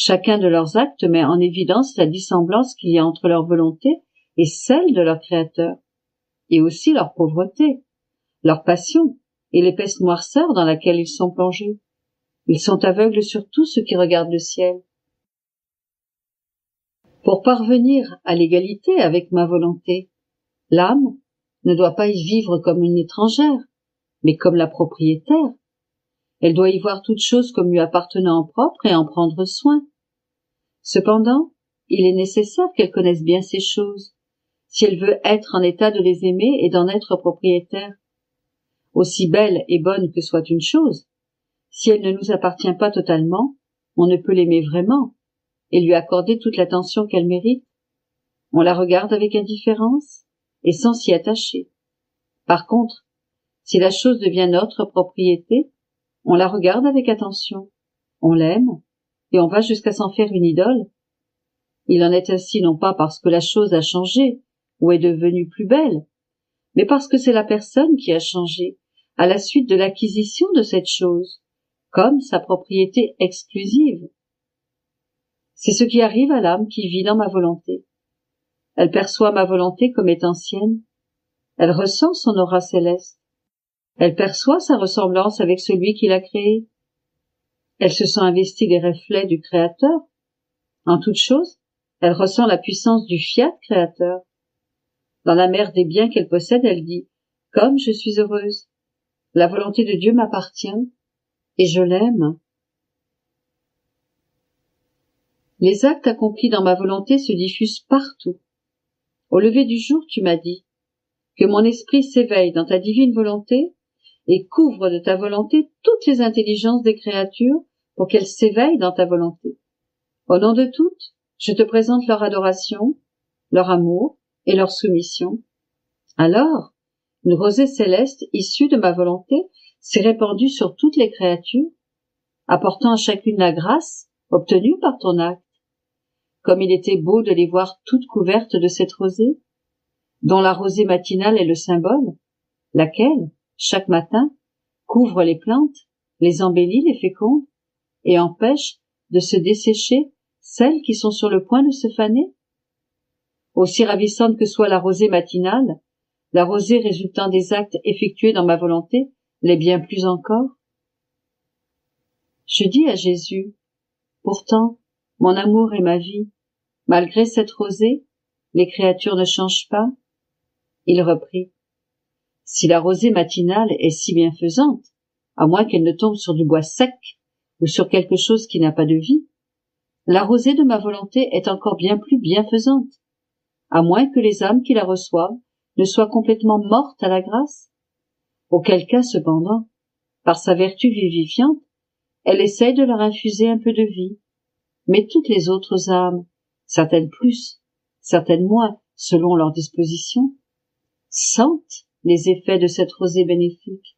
Chacun de leurs actes met en évidence la dissemblance qu'il y a entre leur volonté et celle de leur Créateur, et aussi leur pauvreté, leur passion et l'épaisse noirceur dans laquelle ils sont plongés. Ils sont aveugles sur tout ce qui regarde le ciel. Pour parvenir à l'égalité avec ma volonté, l'âme ne doit pas y vivre comme une étrangère, mais comme la propriétaire. Elle doit y voir toute chose comme lui appartenant en propre et en prendre soin. Cependant, il est nécessaire qu'elle connaisse bien ces choses, si elle veut être en état de les aimer et d'en être propriétaire. Aussi belle et bonne que soit une chose, si elle ne nous appartient pas totalement, on ne peut l'aimer vraiment et lui accorder toute l'attention qu'elle mérite. On la regarde avec indifférence et sans s'y attacher. Par contre, si la chose devient notre propriété, on la regarde avec attention, on l'aime, et on va jusqu'à s'en faire une idole. Il en est ainsi non pas parce que la chose a changé ou est devenue plus belle, mais parce que c'est la personne qui a changé à la suite de l'acquisition de cette chose, comme sa propriété exclusive. C'est ce qui arrive à l'âme qui vit dans ma volonté. Elle perçoit ma volonté comme étant sienne. Elle ressent son aura céleste. Elle perçoit sa ressemblance avec celui qui l'a créée. Elle se sent investie des reflets du Créateur. En toute chose, elle ressent la puissance du fiat créateur. Dans la mer des biens qu'elle possède, elle dit « Comme je suis heureuse, la volonté de Dieu m'appartient et je l'aime. » Les actes accomplis dans ma volonté se diffusent partout. Au lever du jour, tu m'as dit que mon esprit s'éveille dans ta divine volonté et couvre de ta volonté toutes les intelligences des créatures pour qu'elles s'éveillent dans ta volonté. Au nom de toutes, je te présente leur adoration, leur amour et leur soumission. Alors, une rosée céleste issue de ma volonté s'est répandue sur toutes les créatures, apportant à chacune la grâce obtenue par ton acte. Comme il était beau de les voir toutes couvertes de cette rosée, dont la rosée matinale est le symbole, laquelle, chaque matin, couvre les plantes, les embellit, les féconde, et empêche de se dessécher celles qui sont sur le point de se faner. Aussi ravissante que soit la rosée matinale, la rosée résultant des actes effectués dans ma volonté l'est bien plus encore. Je dis à Jésus, pourtant, mon amour est ma vie. Malgré cette rosée, les créatures ne changent pas. Il reprit, si la rosée matinale est si bienfaisante, à moins qu'elle ne tombe sur du bois sec ou sur quelque chose qui n'a pas de vie, la rosée de ma volonté est encore bien plus bienfaisante, à moins que les âmes qui la reçoivent ne soient complètement mortes à la grâce, auquel cas cependant, par sa vertu vivifiante, elle essaye de leur infuser un peu de vie. Mais toutes les autres âmes, certaines plus, certaines moins, selon leur disposition, sentent les effets de cette rosée bénéfique.